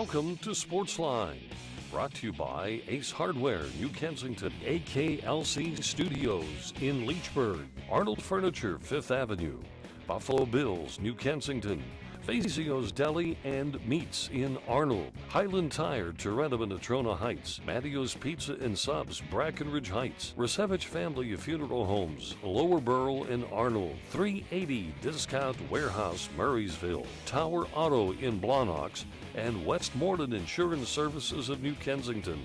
Welcome to Sportsline, brought to you by Ace Hardware, New Kensington, AKLC Studios in Leechburg, Arnold Furniture, 5th Avenue, Buffalo Bills, New Kensington, Fazio's Deli and Meats in Arnold, Highland Tire, Toronto and Natrona Heights, Mattio's Pizza and Subs, Brackenridge Heights, Resevich Family Funeral Homes, Lower Burl in Arnold, 380 Discount Warehouse, Murraysville, Tower Auto in Blawnox, and Westmoreland Insurance Services of New Kensington.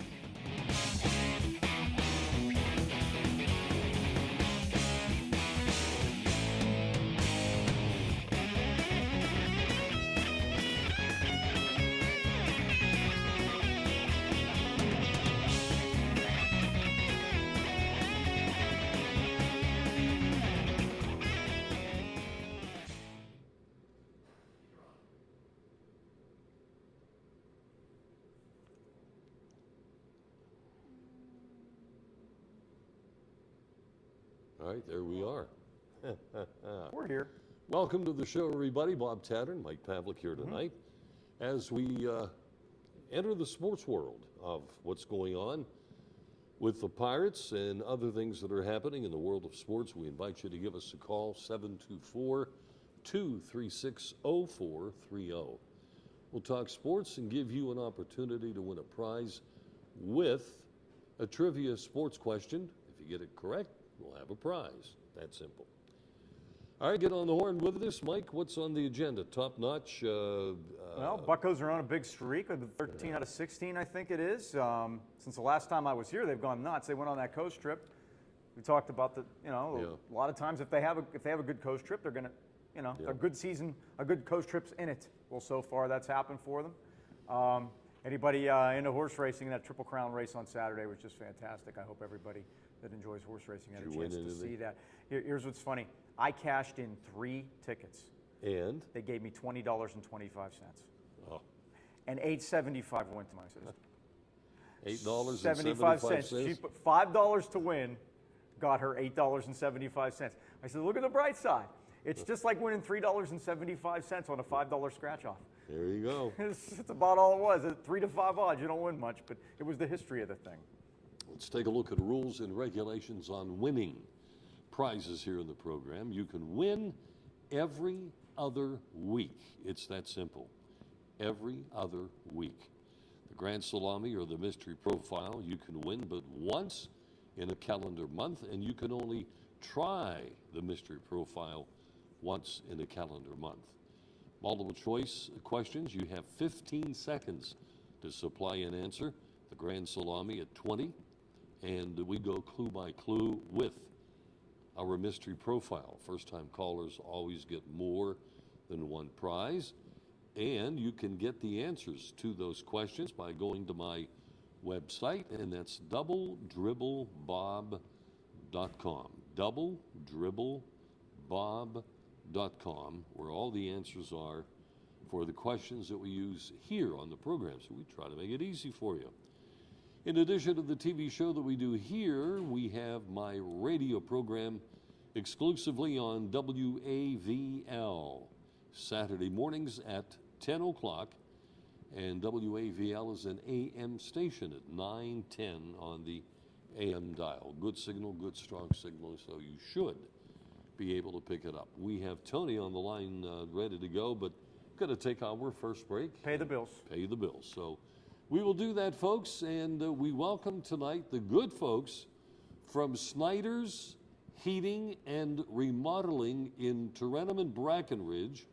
All right, there we are. We're here. Welcome to the show, everybody. Bob Tattern, Mike Pavlik here tonight. As we enter the sports world of what's going on with the Pirates and other things that are happening in the world of sports, we invite you to give us a call, 724-236-0430. We'll talk sports and give you an opportunity to win a prize with a trivia sports question. If you get it correct, we'll have a prize. That simple. All right, get on the horn with us. Mike, what's on the agenda? Top notch? Well, Buccos are on a big streak of 13 out of 16, I think it is. Since the last time I was here, they've gone nuts. They went on that coast trip. We talked about a lot of times if they have a good coast trip, they're going to, a good season, a good coast trip's in it. Well, so far that's happened for them. Anybody into horse racing? That Triple Crown race on Saturday was just fantastic. I hope everybody that enjoys horse racing had a chance to see that. Here's what's funny. I cashed in 3 tickets. And? They gave me $20.25. Oh. And $8.75 went to my sister. $8.75. She put $5 to win, got her $8.75. I said, look at the bright side. It's just like winning $3.75 on a $5 scratch off. There you go. It's about all it was. At 3 to 5 odds, you don't win much, but it was the history of the thing. Let's take a look at rules and regulations on winning prizes here in the program. You can win every other week. It's that simple. Every other week. The Grand Salami or the Mystery Profile, you can win but once in a calendar month, and you can only try the Mystery Profile once in a calendar month. Multiple choice questions, you have 15 seconds to supply an answer. The Grand Salami at 20, and we go clue by clue with our Mystery Profile. First-time callers always get more than one prize, and you can get the answers to those questions by going to my website, and that's doubledribblebob.com. Doubledribblebob.com, where all the answers are for the questions that we use here on the program. So we try to make it easy for you. In addition to the TV show that we do here, we have my radio program exclusively on WAVL, Saturday mornings at 10 o'clock. And WAVL is an AM station at 9:10 on the AM dial. Good signal, good strong signal, so you should be able to pick it up. We have Tony on the line ready to go, but going to take our first break. Pay the bills. Pay the bills. So we will do that, folks, and we welcome tonight the good folks from Snyder's Heating and Remodeling in Tarentum and Brackenridge,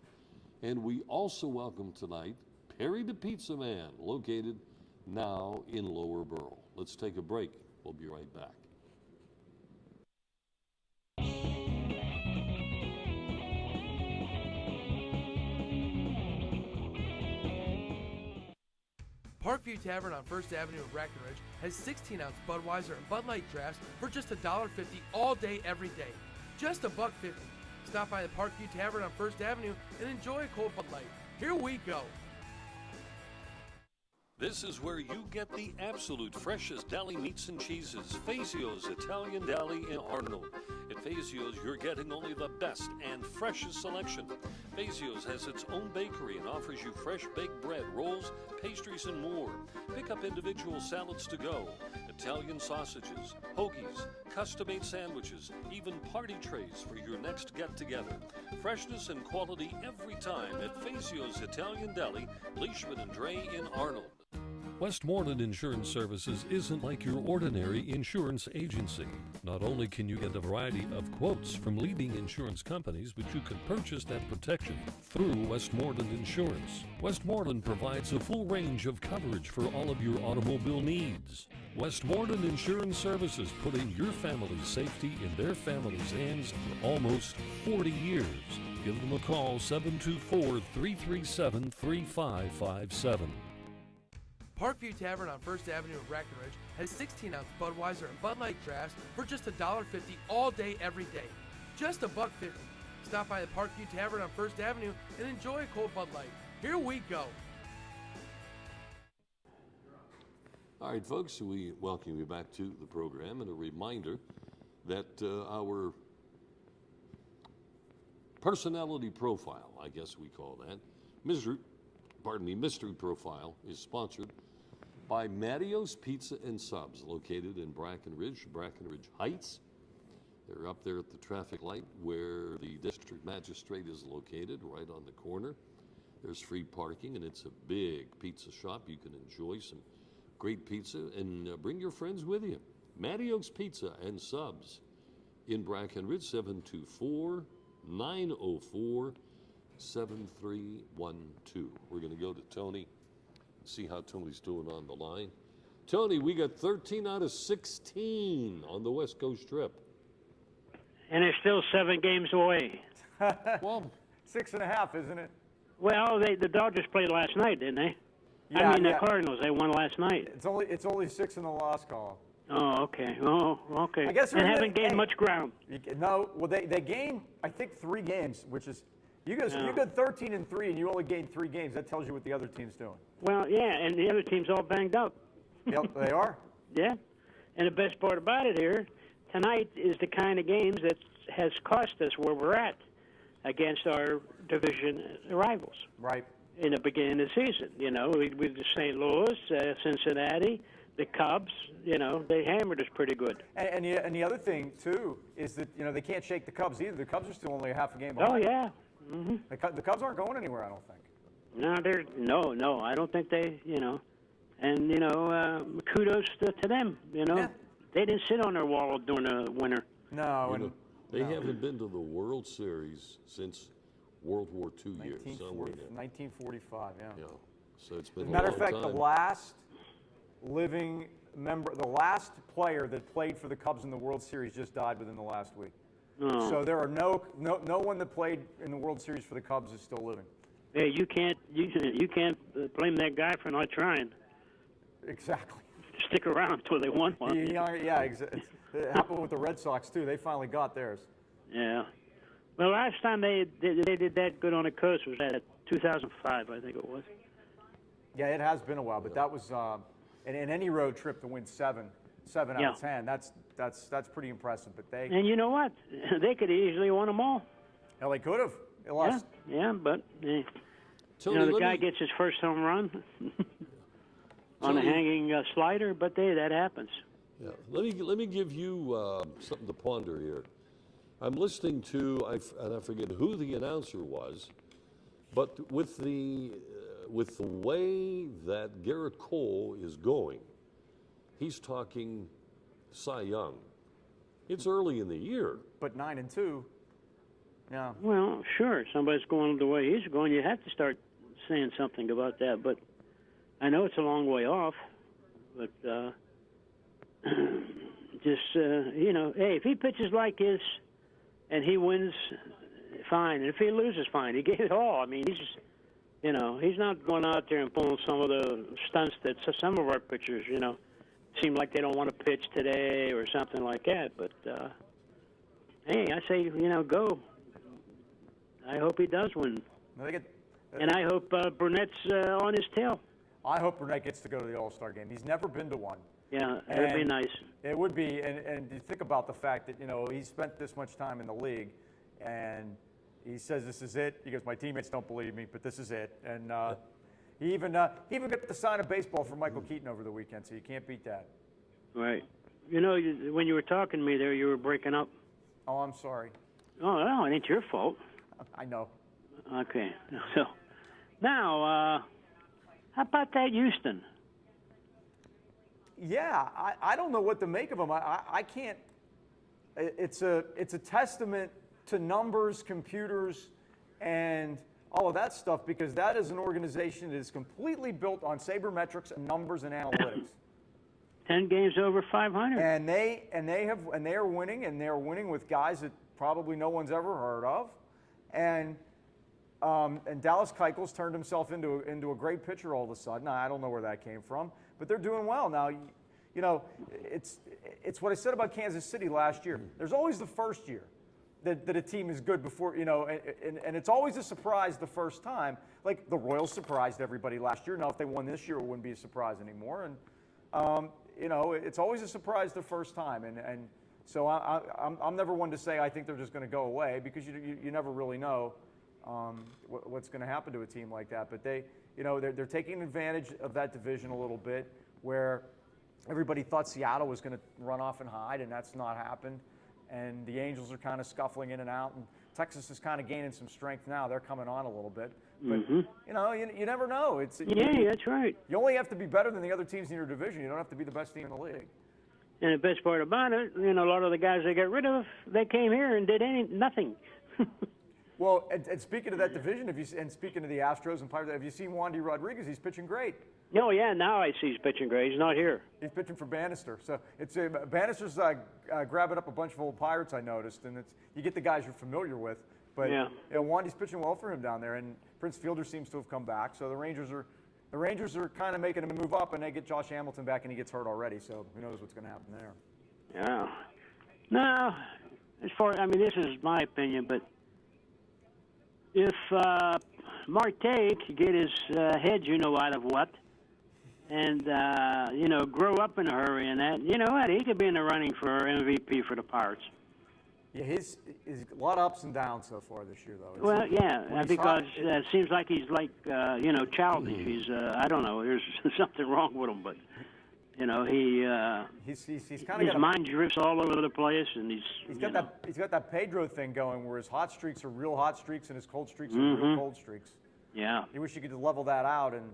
and we also welcome tonight Perry the Pizza Man, located now in Lower Burl. Let's take a break. We'll be right back. Parkview Tavern on 1st Avenue in Brackenridge has 16-ounce Budweiser and Bud Light drafts for just $1.50 all day, every day. Just $1.50. Stop by the Parkview Tavern on 1st Avenue and enjoy a cold Bud Light. Here we go. This is where you get the absolute freshest deli meats and cheeses. Fazio's Italian Deli in Arnold. At At Fazio's, you're getting only the best and freshest selection. Fazio's has its own bakery and offers you fresh baked bread, rolls, pastries, and more. Pick up individual salads to go, Italian sausages, hoagies, custom-made sandwiches, even party trays for your next get-together. Freshness and quality every time at Fazio's Italian Deli, Leishman and Dre in Arnold. Westmoreland Insurance Services isn't like your ordinary insurance agency. Not only can you get a variety of quotes from leading insurance companies, but you can purchase that protection through Westmoreland Insurance. Westmoreland provides a full range of coverage for all of your automobile needs. Westmoreland Insurance Services, putting your family's safety in their family's hands for almost 40 years. Give them a call, 724-337-3557. Parkview Tavern on First Avenue in Brackenridge has 16-ounce Budweiser and Bud Light drafts for just $1.50 all day, every day. Just $1.50. Stop by the Parkview Tavern on First Avenue and enjoy a cold Bud Light. Here we go. All right, folks, we welcome you back to the program, and a reminder that our personality profile, I guess we call that, mystery profile, is sponsored by Matteo's Pizza and Subs, located in Brackenridge Heights. They're up there at the traffic light where the district magistrate is located, right on the corner. There's free parking, and it's a big pizza shop. You can enjoy some great pizza and bring your friends with you. Matteo's Pizza and Subs in Brackenridge, 724-904-7312. We're going to go to Tony and see how Tony's doing on the line. Tony, we got 13 out of 16 on the West Coast trip. And they're still 7 games away. Well, 6.5, isn't it? Well, the Dodgers played last night, didn't they? Yeah, the Cardinals, they won last night. It's only 6 in the loss column. Oh, okay. Oh, okay. I guess they haven't gained much ground. No, well, they gained, I think, 3 games, which is, you got 13-3, and you only gained 3 games. That tells you what the other team's doing. Well, yeah, and the other team's all banged up. Yep, they are. Yeah, and the best part about it here, tonight is the kind of games that has cost us where we're at against our division rivals. Right. In the beginning of the season, with the St. Louis, Cincinnati, the Cubs, they hammered us pretty good. And the other thing, too, is that, they can't shake the Cubs either. The Cubs are still only a half a game behind. Oh, yeah. Mm-hmm. The Cubs aren't going anywhere, I don't think. No, I don't think they, and, kudos to them, Yeah. They didn't sit on their wall during the winter. No. They haven't been to the World Series since World War II years. 1945, yeah. So it's been As a matter of fact, time. the last living member, the last player that played for the Cubs in the World Series just died within the last week. Oh. So there are no one that played in the World Series for the Cubs is still living. Hey, you can't blame that guy for not trying. Exactly. Stick around until they won one. Yeah, exactly. It happened with the Red Sox too. They finally got theirs. Yeah. Well, last time they did that good on the coast was at 2005, I think it was. Yeah, it has been a while, but that was in any road trip to win seven out of 10. That's pretty impressive. But and you know what? They could easily won them all. Hell, they could have. Yeah, but Tony, the guy gets his first home run on a hanging slider, but that happens. Yeah. Let me give you something to ponder here. I'm listening to, and I forget who the announcer was, but with the way that Garrett Cole is going, he's talking Cy Young. It's early in the year. But 9-2, yeah. Well, sure, somebody's going the way he's going. You have to start saying something about that. But I know it's a long way off. But hey, if he pitches like this, and he wins, fine. And if he loses, fine. He gave it all. I mean, he's not going out there and pulling some of the stunts that some of our pitchers, seem like they don't want to pitch today or something like that. But, hey, I say, go. I hope he does win. And I hope Burnett's on his tail. I hope Burnett gets to go to the All-Star game. He's never been to one. Yeah, that'd be nice. It would be, and you think about the fact that, he spent this much time in the league, and he says this is it. He goes, my teammates don't believe me, but this is it. And he even got to sign a baseball for Michael Keaton over the weekend, so you can't beat that. Right. When you were talking to me there, you were breaking up. Oh, I'm sorry. Oh, no, it ain't your fault. I know. Okay. So, now, how about that Houston? Yeah, I don't know what to make of them. I can't. It's a testament to numbers, computers, and all of that stuff, because that is an organization that is completely built on sabermetrics and numbers and analytics. 10 games over 500. And they are winning with guys that probably no one's ever heard of, and Dallas Keuchel's turned himself into a great pitcher all of a sudden. I don't know where that came from, but they're doing well now. It's what I said about Kansas City last year. There's always the first year that a team is good before, and it's always a surprise the first time. Like the Royals surprised everybody last year. Now, if they won this year, it wouldn't be a surprise anymore. And it's always a surprise the first time. And so I'm never one to say I think they're just going to go away, because you never really know what's going to happen to a team like that. But they're taking advantage of that division a little bit, where everybody thought Seattle was going to run off and hide, and that's not happened. And the Angels are kind of scuffling in and out, and Texas is kind of gaining some strength now. They're coming on a little bit. But, you never know. That's right. You only have to be better than the other teams in your division. You don't have to be the best team in the league. And the best part about it, a lot of the guys they got rid of, they came here and did nothing. Well, and speaking of that division, and speaking of the Astros and Pirates, have you seen Wandy Rodriguez? He's pitching great. Oh, yeah, now I see he's pitching great. He's not here. He's pitching for Bannister. So Bannister's grabbing up a bunch of old Pirates, I noticed, and you get the guys you're familiar with. But Wandy's pitching well for him down there, and Prince Fielder seems to have come back. So the Rangers are kind of making him move up, and they get Josh Hamilton back, and he gets hurt already. So who knows what's going to happen there? Yeah. No, this is my opinion, but if Marte could get his head, out of what, and grow up in a hurry, and that, he could be in the running for MVP for the Pirates. Yeah, he's a lot of ups and downs so far this year, though. Well, yeah, because it seems like he's like, childish. He's, I don't know, there's something wrong with him, but, he's kind of his mind drifts all over the place, and he's got that Pedro thing going, where his hot streaks are real hot streaks and his cold streaks are real cold streaks. Yeah. You wish you could just level that out, and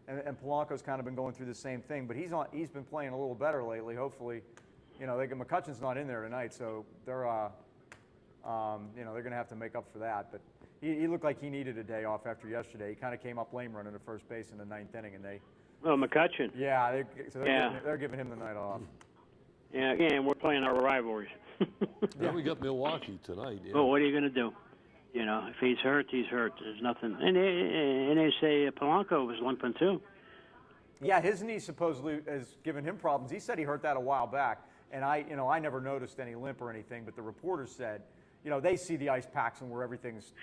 and Polanco's kind of been going through the same thing, but he's been playing a little better lately. Hopefully, McCutcheon's not in there tonight, so they're going to have to make up for that. But he looked like he needed a day off after yesterday. He kind of came up lame running to first base in the ninth inning, and they. Oh, McCutcheon. Yeah, they're giving him the night off. Yeah, and we're playing our rivalries. Yeah, we got Milwaukee tonight. Yeah. Well, what are you going to do? If he's hurt, he's hurt. There's nothing. And they say Polanco was limping too. Yeah, his knee supposedly has given him problems. He said he hurt that a while back, and I never noticed any limp or anything. But the reporters said, they see the ice packs and where everything's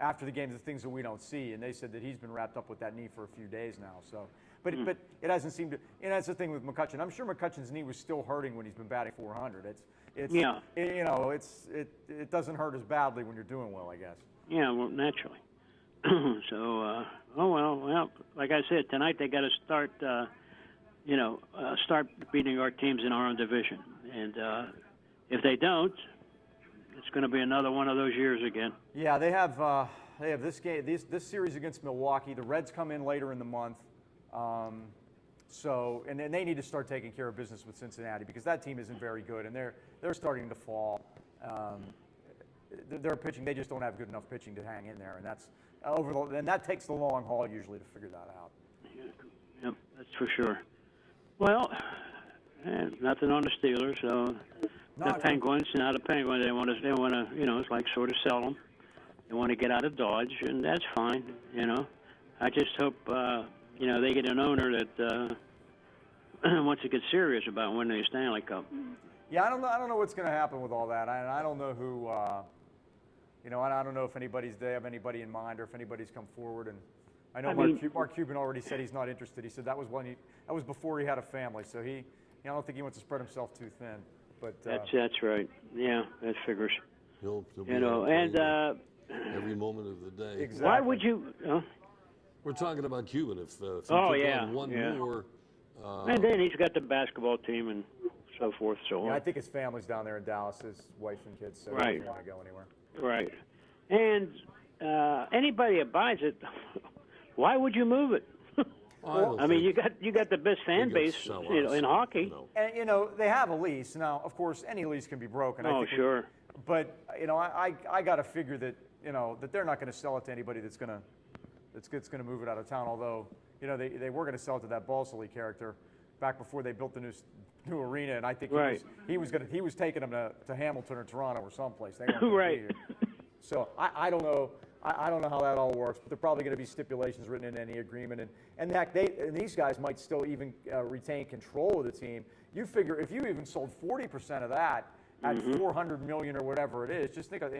after the games, the things that we don't see, and they said that he's been wrapped up with that knee for a few days now. So, but it hasn't seemed to. And that's the thing with McCutcheon. I'm sure McCutcheon's knee was still hurting when he's been batting 400. It doesn't hurt as badly when you're doing well, I guess. Yeah, well, naturally. So, well, like I said, tonight they got to start, start beating our teams in our own division. And if they don't, it's going to be another one of those years again. Yeah, they have this game, this series against Milwaukee. The Reds come in later in the month. So, and they need to start taking care of business with Cincinnati, because that team isn't very good, and they're starting to fall. They're pitching; they just don't have good enough pitching to hang in there, and that takes the long haul usually to figure that out. Yep, that's for sure. Well, nothing on the Steelers, so the Penguins. Now the Penguins, they want to, it's like sort of sell them. They want to get out of Dodge, and that's fine. I just hope. They get an owner that wants to get serious about winning the Stanley Cup. Yeah, I don't know what's going to happen with all that. I don't know who. I don't know if they have anybody in mind, or if anybody's come forward and I know Mark Cuban already said he's not interested. He said that was before he had a family, so I don't think he wants to spread himself too thin. But that's right. Yeah, that figures. He'll be and every moment of the day. Exactly. Why would you? We're talking about Cuban. If he took on one more, and then he's got the basketball team and so forth, so on. I think his family's down there in Dallas, his wife and kids, so he doesn't want to go anywhere. Right. And anybody that buys it, why would you move it? I mean, you got the best fan base in hockey. And they have a lease now. Of course, any lease can be broken. Oh, sure. But I got to figure that that they're not going to sell it to anybody that's going to move it out of town. Although they were going to sell it to that Balsillie character back before they built the new arena, and I think he was taking them to Hamilton or Toronto or someplace. They weren't right. Be here. So I don't know. I don't know how that all works, but there are probably going to be stipulations written in any agreement, and these guys might still even retain control of the team. You figure if you even sold 40% of that at $400 million or whatever it is, just think of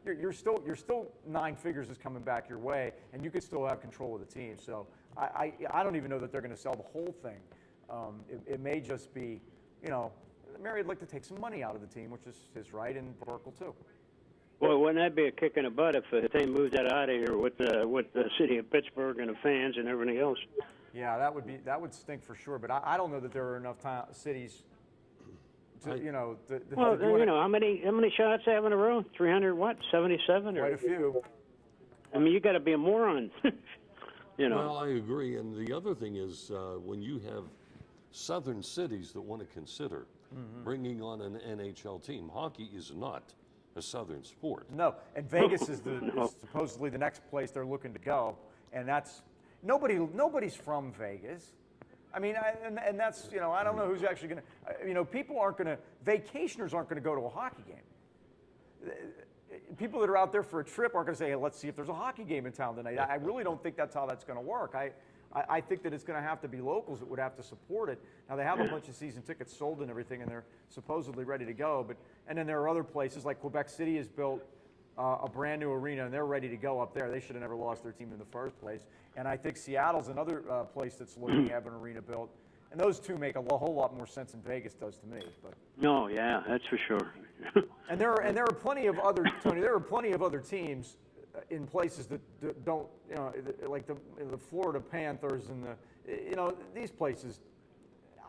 you're still 9 figures is coming back your way, and you could still have control of the team. So I don't even know that they're going to sell the whole thing. It may just be Mary would like to take some money out of the team, which is his right, and Burkle too. Well, wouldn't that be a kick in the butt if they moved that out of here with the city of Pittsburgh and the fans and everything else? Yeah, that would stink for sure. But I don't know that there are enough cities. To, how many shots they have in a row? 377 or quite a few. I mean, you got to be a moron. Well, I agree. And the other thing is when you have southern cities that want to consider bringing on an NHL team, hockey is not a southern sport. No, and Vegas is supposedly the next place they're looking to go, and that's nobody's from Vegas. I mean, and that's I don't know who's actually going to. People aren't going to. Vacationers aren't going to go to a hockey game. People that are out there for a trip aren't going to say, "Hey, let's see if there's a hockey game in town tonight." I really don't think that's how that's going to work. I think that it's going to have to be locals that would have to support it. Now, they have a bunch of season tickets sold and everything, and they're supposedly ready to go. And then there are other places, like Quebec City has built a brand new arena, and they're ready to go up there. They should have never lost their team in the first place. And I think Seattle's another place that's looking to have an arena built. And those two make a whole lot more sense than Vegas does to me. But no, yeah, that's for sure. and there are plenty of other, Tony, there are plenty of other teams in places that don't, like the Florida Panthers and these places.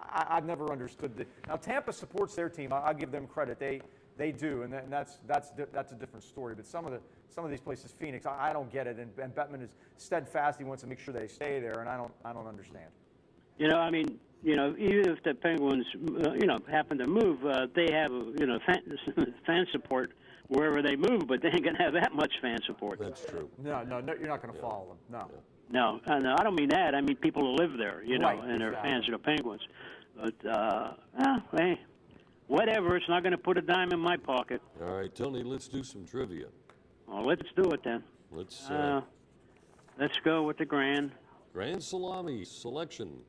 I've never understood. Now Tampa supports their team. I'll give them credit. They do, and that's a different story. But some of these places, Phoenix, I don't get it. And Bettman is steadfast. He wants to make sure they stay there, and I don't understand. I mean, even if the Penguins, happen to move, they have fan support wherever they move, but they ain't going to have that much fan support. That's true. No, you're not going to follow them. No. No, I don't mean that. I mean people who live there, right, and they're fans of the Penguins. But, hey, whatever. It's not going to put a dime in my pocket. All right, Tony, let's do some trivia. Well, let's do it then. Let's go with the Grand Salami selection.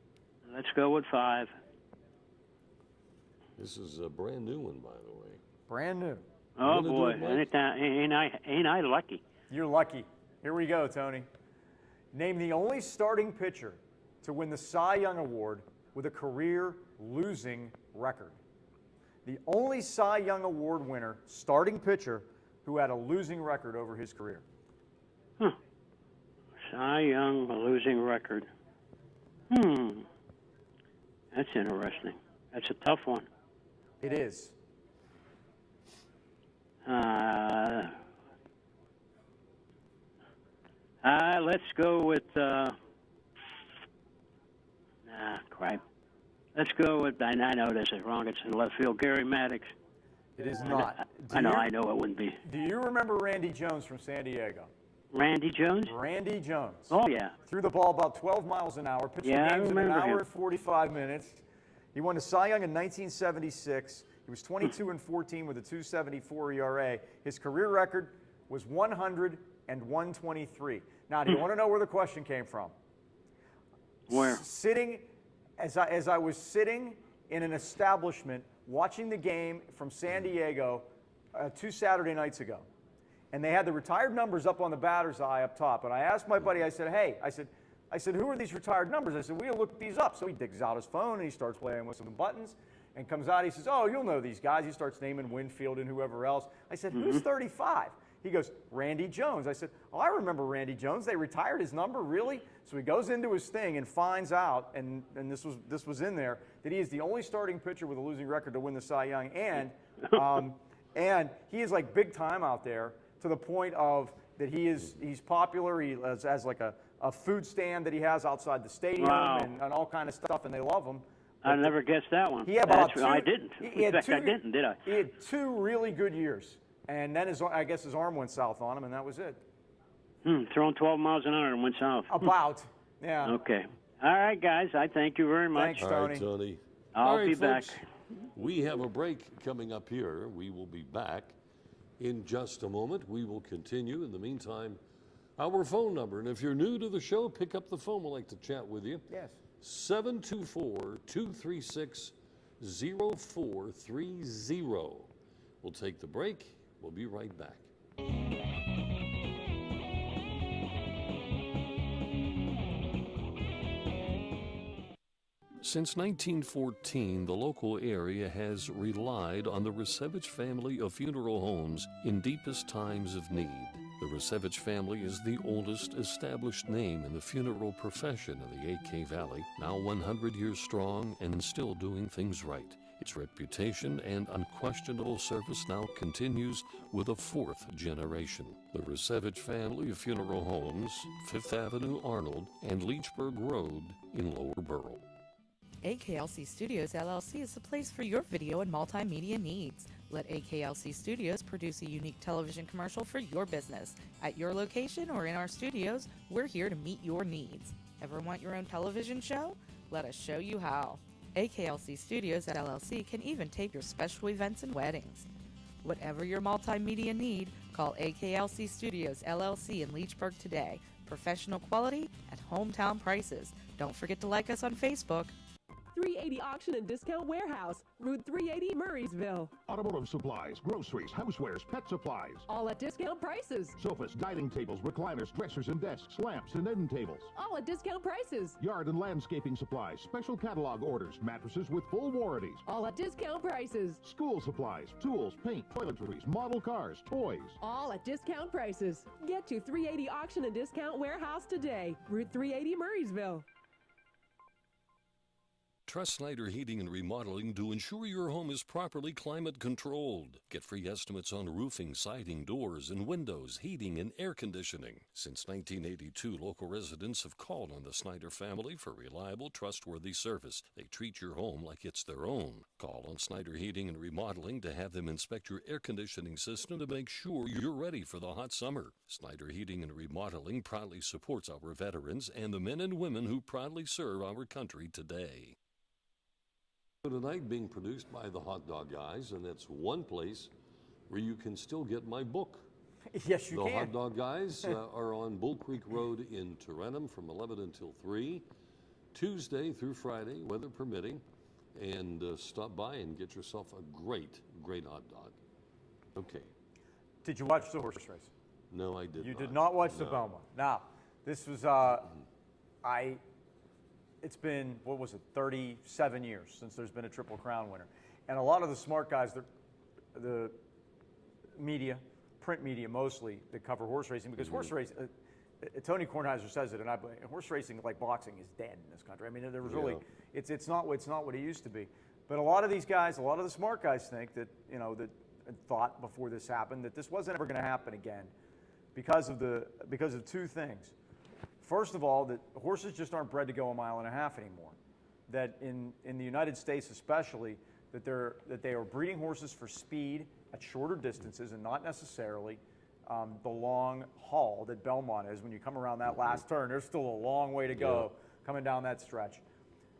Let's go with 5. This is a brand new one, by the way. Brand new. Oh, boy. Ain't I lucky? You're lucky. Here we go, Tony. Name the only starting pitcher to win the Cy Young Award with a career losing record. The only Cy Young Award winner, starting pitcher, who had a losing record over his career. Cy Young, a losing record. That's interesting. That's a tough one. It is. Let's go with, crap. Let's go with, I know this is wrong, it's in left field, Gary Maddox. It is not. I know it wouldn't be. Do you remember Randy Jones from San Diego? Randy Jones? Randy Jones. Oh, yeah. Threw the ball about 12 miles an hour, pitched games in an hour and 45 minutes. He won the Cy Young in 1976. He was 22-14 with a 2.74 ERA. His career record was 100 and 123. Now, do you want to know where the question came from? Where? As I was sitting in an establishment watching the game from San Diego 2 Saturday nights ago, and they had the retired numbers up on the batter's eye up top. And I asked my buddy, I said, I said, who are these retired numbers? I said, we'll look these up. So he digs out his phone and he starts playing with some buttons and comes out. He says, oh, you'll know these guys. He starts naming Winfield and whoever else. I said, who's 35? He goes, Randy Jones. I said, oh, I remember Randy Jones. They retired his number, really? So he goes into his thing and finds out, and this was in there, that he is the only starting pitcher with a losing record to win the Cy Young, and he is like big time out there to the point of that he's popular. He has like a food stand that he has outside the stadium and all kind of stuff, and they love him. I never guessed that one. I didn't. In fact, I didn't, did I? He had 2 really good years. And then I guess his arm went south on him, and that was it. Throwing 12 miles an hour and went south. About, yeah. Okay. All right, guys. I thank you very much. Thanks, Tony. All right, Tony. I'll right, be folks, back. We have a break coming up here. We will be back in just a moment. We will continue. In the meantime, our phone number, and if you're new to the show, pick up the phone. We'd like to chat with you. Yes. 724-236-0430. We'll take the break. We'll be right back. Since 1914, the local area has relied on the Resevich family of funeral homes in deepest times of need. The Resevich family is the oldest established name in the funeral profession in the AK Valley, now 100 years strong and still doing things right. Its reputation and unquestionable service now continues with a 4th generation. The Resevich family of funeral homes, 5th Avenue Arnold and Leechburg Road in Lower Borough. AKLC Studios LLC is the place for your video and multimedia needs. Let AKLC Studios produce a unique television commercial for your business. At your location or in our studios, we're here to meet your needs. Ever want your own television show? Let us show you how. AKLC Studios LLC can even tape your special events and weddings. Whatever your multimedia need, call AKLC Studios LLC in Leechburg today. Professional quality at hometown prices. Don't forget to like us on Facebook. 380 Auction and Discount Warehouse, Route 380, Murraysville. Automotive supplies, groceries, housewares, pet supplies. All at discount prices. Sofas, dining tables, recliners, dressers and desks, lamps and end tables. All at discount prices. Yard and landscaping supplies, special catalog orders, mattresses with full warranties. All at discount prices. School supplies, tools, paint, toiletries, model cars, toys. All at discount prices. Get to 380 Auction and Discount Warehouse today, Route 380, Murraysville. Trust Snyder Heating and Remodeling to ensure your home is properly climate controlled. Get free estimates on roofing, siding, doors, and windows, heating, and air conditioning. Since 1982, local residents have called on the Snyder family for reliable, trustworthy service. They treat your home like it's their own. Call on Snyder Heating and Remodeling to have them inspect your air conditioning system to make sure you're ready for the hot summer. Snyder Heating and Remodeling proudly supports our veterans and the men and women who proudly serve our country today. Tonight being produced by the Hot Dog Guys, and that's one place where you can still get my book. Yes, you can. The Hot Dog Guys are on Bull Creek Road in Tarentum from 11 until 3, Tuesday through Friday, weather permitting, and stop by and get yourself a great hot dog. Okay. Did you watch the horse race? No, I did not. You did not watch the Belmont. Now, this was, it's been, 37 years since there's been a Triple Crown winner. And a lot of the smart guys, the media, print media mostly, that cover horse racing, because horse racing, Tony Kornheiser says it, and horse racing, like boxing, is dead in this country. I mean, there was really, it's not what it used to be. But a lot of these guys, a lot of the smart guys think that, that thought before this happened, that this wasn't ever going to happen again because of 2 things. First of all, that horses just aren't bred to go 1.5 miles anymore. That in the United States especially, that they are breeding horses for speed at shorter distances and not necessarily the long haul that Belmont is. When you come around that last turn, there's still a long way to go coming down that stretch.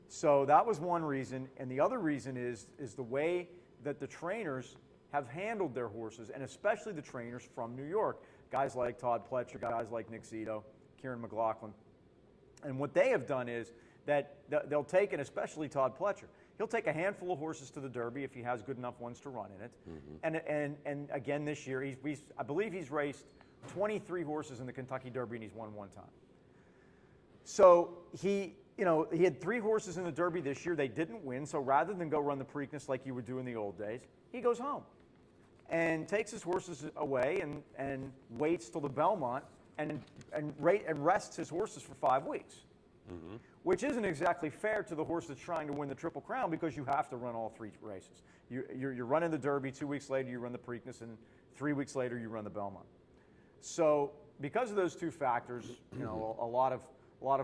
So that was one reason. And the other reason is the way that the trainers have handled their horses, and especially the trainers from New York. Guys like Todd Pletcher, guys like Nick Zito, Kieran McLaughlin. And what they have done is that they'll take, and especially Todd Pletcher, he'll take a handful of horses to the Derby if he has good enough ones to run in it. And again this year, I believe he's raced 23 horses in the Kentucky Derby, and he's won 1 time. So he had 3 horses in the Derby this year. They didn't win. So rather than go run the Preakness like you would do in the old days, he goes home and takes his horses away and waits till the Belmont and rests his horses for 5 weeks, which isn't exactly fair to the horse that's trying to win the Triple Crown because you have to run all 3 races. You're running the Derby, 2 weeks later you run the Preakness, and 3 weeks later you run the Belmont. So because of those 2 factors, a lot of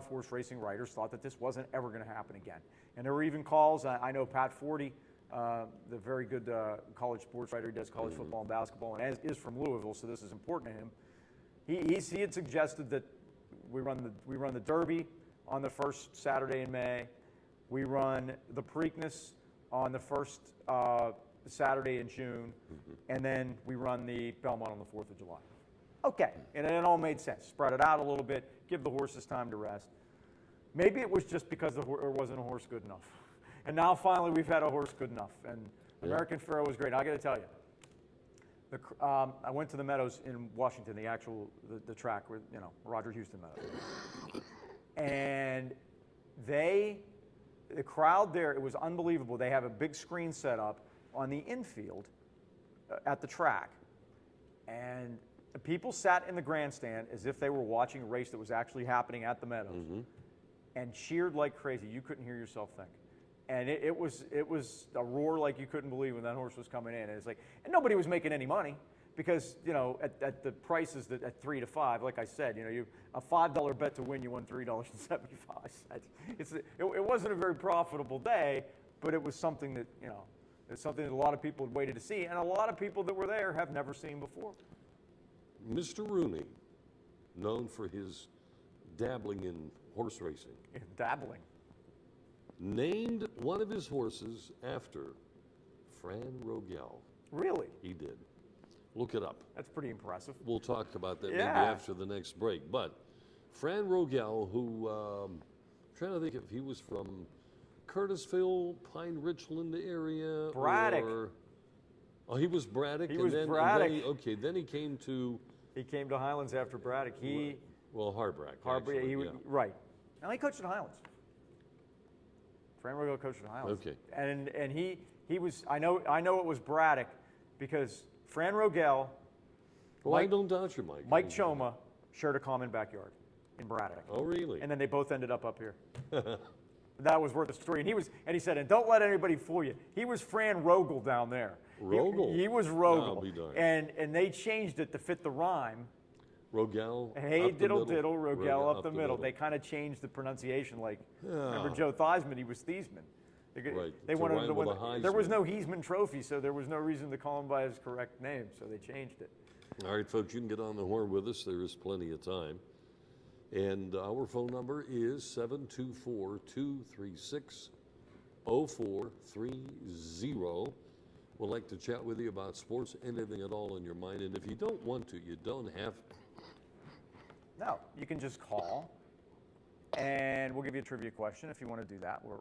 horse racing writers thought that this wasn't ever going to happen again. And there were even calls. I know Pat Forty, the very good college sports writer, he does college football and basketball, and is from Louisville, so this is important to him. He had suggested that we run the Derby on the first Saturday in May. We run the Preakness on the first Saturday in June, and then we run the Belmont on the 4th of July. Okay, and it all made sense. Spread it out a little bit, give the horses time to rest. Maybe it was just because there wasn't a horse good enough. And now finally we've had a horse good enough. And American Pharoah was great. I got to tell you, I went to the Meadows in Washington, the track where, Roger Houston Meadows. And the crowd there, it was unbelievable. They have a big screen set up on the infield at the track. And the people sat in the grandstand as if they were watching a race that was actually happening at the Meadows and cheered like crazy. You couldn't hear yourself think. And it was a roar like you couldn't believe when that horse was coming in. And it's like, and nobody was making any money because, at the prices that at 3 to 5, like I said, you a $5 bet to win, you won $3.75. It wasn't a very profitable day, but it was something that, it's something that a lot of people had waited to see, and a lot of people that were there have never seen before. Mr. Rooney, known for his dabbling in horse racing. Dabbling. Named one of his horses after Fran Rogel. Really? He did. Look it up. That's pretty impressive. We'll talk about that maybe after the next break. But Fran Rogel, who, I'm trying to think if he was from Curtisville, Pine Richland area. Braddock. Oh, he was Braddock. He was Braddock. Then he came to... He came to Highlands after Braddock. Harbrack. Right. Now he coached at Highlands. Fran Rogel coached at Highlands. Okay. And he was, I know it was Braddock because Fran Rogel, I don't doubt you, Mike. Mike Choma shared a common backyard in Braddock. Oh, really? And then they both ended up here. That was worth the story. And he said, and don't let anybody fool you. He was Fran Rogel down there. Rogel? He was Rogel. I'll be darned. And they changed it to fit the rhyme. Rogel. Hey, diddle diddle, Rogel up the middle. They kind of changed the pronunciation. Remember Joe Theismann? He was Theismann. They wanted to win. There was no Heisman Trophy, so there was no reason to call him by his correct name. So they changed it. All right, folks, you can get on the horn with us. There is plenty of time. And our phone number is 724-236-0430. We'd like to chat with you about sports, anything at all in your mind. And if you don't want to, you don't have to. No, you can just call, and we'll give you a trivia question if you want to do that. We're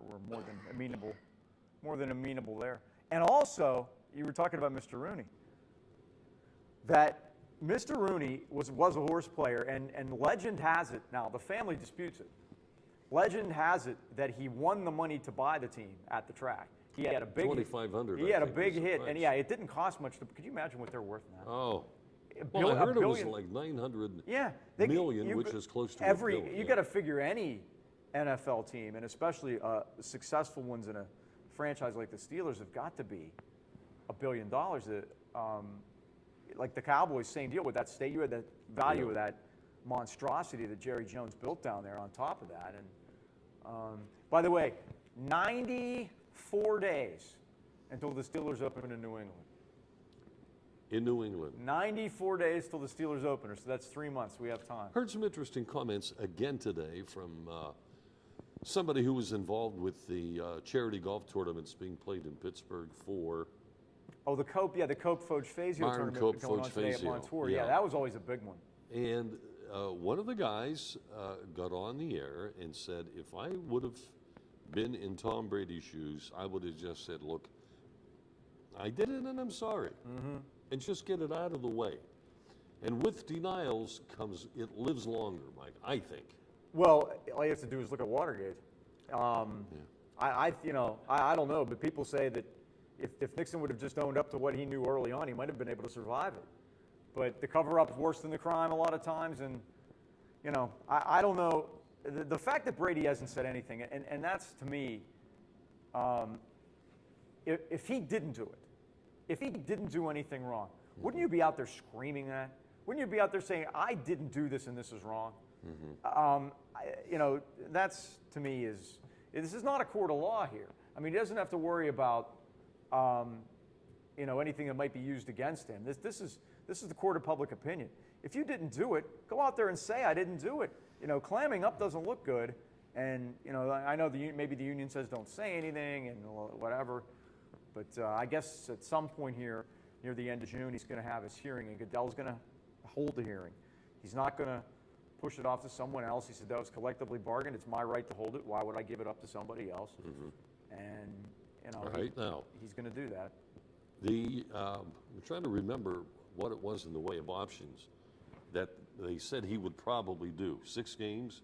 more than amenable there. And also, you were talking about Mr. Rooney. That Mr. Rooney was a horse player, and legend has it, now the family disputes it, legend has it that he won the money to buy the team at the track. He had a big $2,500. He had a big hit, and it didn't cost much. Could you imagine what they're worth now? Oh. Well, I heard it was like $900 million, which is close to $1 billion. You got to figure any NFL team, and especially successful ones in a franchise like the Steelers, have got to be $1 billion. Like the Cowboys, same deal with that state. You had the value of that monstrosity that Jerry Jones built down there on top of that. And by the way, 94 days until the Steelers open in New England. In New England. 94 days till the Steelers opener, so that's 3 months. We have time. Heard some interesting comments again today from somebody who was involved with the charity golf tournaments being played in Pittsburgh for... Oh, the Cope Foge-Fazio tournament going on today at Montour. Yeah, that was always a big one. And one of the guys got on the air and said, if I would have been in Tom Brady's shoes, I would have just said, look, I did it and I'm sorry. And just get it out of the way. And with denials comes, it lives longer, Mike, I think. Well, all you have to do is look at Watergate. I don't know, but people say that if Nixon would have just owned up to what he knew early on, he might have been able to survive it. But the cover-up is worse than the crime a lot of times, and I don't know. The fact that Brady hasn't said anything, and that's to me, if he didn't do it, if he didn't do anything wrong, wouldn't you be out there screaming that? Wouldn't you be out there saying, I didn't do this and this is wrong? That's, to me, this is not a court of law here. I mean, he doesn't have to worry about, anything that might be used against him. This is the court of public opinion. If you didn't do it, go out there and say, I didn't do it. Clamming up doesn't look good. And, I know maybe the union says don't say anything and whatever. But I guess at some point here, near the end of June, he's going to have his hearing, and Goodell's going to hold the hearing. He's not going to push it off to someone else. He said that was collectively bargained. It's my right to hold it. Why would I give it up to somebody else? And he's going to do that. I'm trying to remember what it was in the way of options that they said he would probably do. 6 games.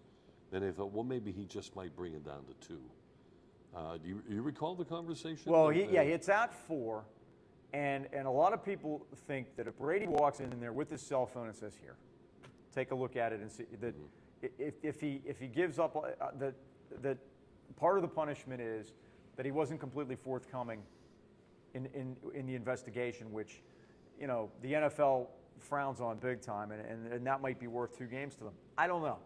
Then they thought, well, maybe he just might bring it down to 2. Do you recall the conversation? Well, it's at 4. And a lot of people think that if Brady walks in there with his cell phone and says, here, take a look at it and see that if he gives up, that part of the punishment is that he wasn't completely forthcoming in the investigation, which, the NFL frowns on big time, and that might be worth 2 games to them. I don't know.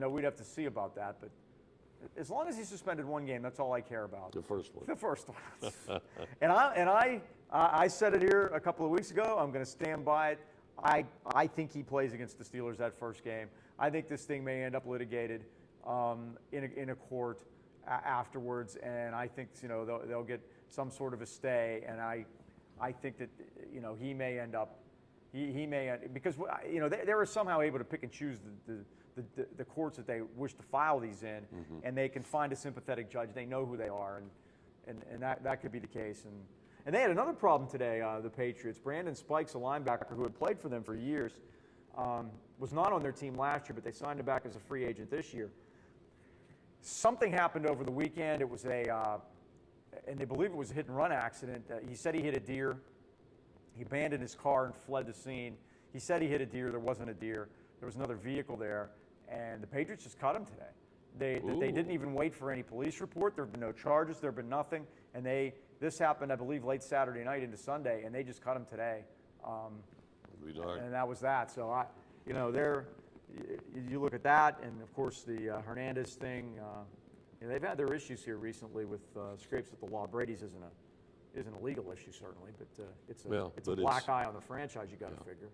We'd have to see about that, but as long as he suspended 1 game, that's all I care about. The first one. The first one. and I said it here a couple of weeks ago. I'm going to stand by it. I think he plays against the Steelers that first game. I think this thing may end up litigated in a court afterwards, and I think they'll get some sort of a stay. And I think that he may end up because they were somehow able to pick and choose the courts that they wish to file these in, and they can find a sympathetic judge. They know who they are, and that could be the case. And they had another problem today, the Patriots. Brandon Spikes, a linebacker who had played for them for years, was not on their team last year, but they signed him back as a free agent this year. Something happened over the weekend. It was and they believe it was a hit-and-run accident. He said he hit a deer. He abandoned his car and fled the scene. He said he hit a deer. There wasn't a deer. There was another vehicle there, and the Patriots just cut him today. They didn't even wait for any police report. There have been no charges. There have been nothing. And this happened, I believe, late Saturday night into Sunday, and they just cut him today. And that was that. So you look at that, and of course the Hernandez thing. They've had their issues here recently with scrapes with the law. Brady's isn't a legal issue certainly, but it's a black eye on the franchise. You got to figure.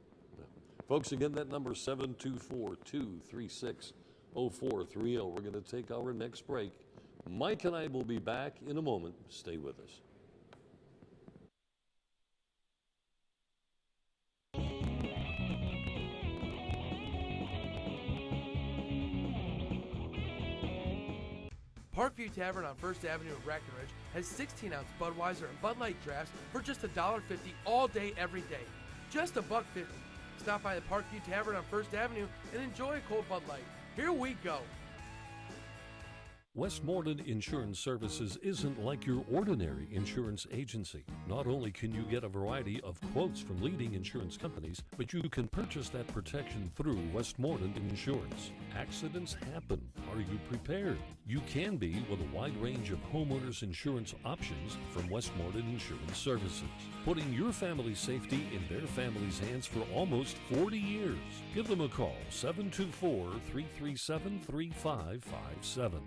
Folks, again, that number 724-236-0430. We're going to take our next break. Mike and I will be back in a moment. Stay with us. Parkview Tavern on First Avenue in Breckenridge has 16-ounce Budweiser and Bud Light drafts for just $1.50 all day, every day. Just $1.50. Stop by the Parkview Tavern on First Avenue and enjoy a cold Bud Light. Here we go. Westmoreland Insurance Services isn't like your ordinary insurance agency. Not only can you get a variety of quotes from leading insurance companies, but you can purchase that protection through Westmoreland Insurance. Accidents happen. Are you prepared? You can be with a wide range of homeowners insurance options from Westmoreland Insurance Services, putting your family's safety in their family's hands for almost 40 years. Give them a call, 724-337-3557.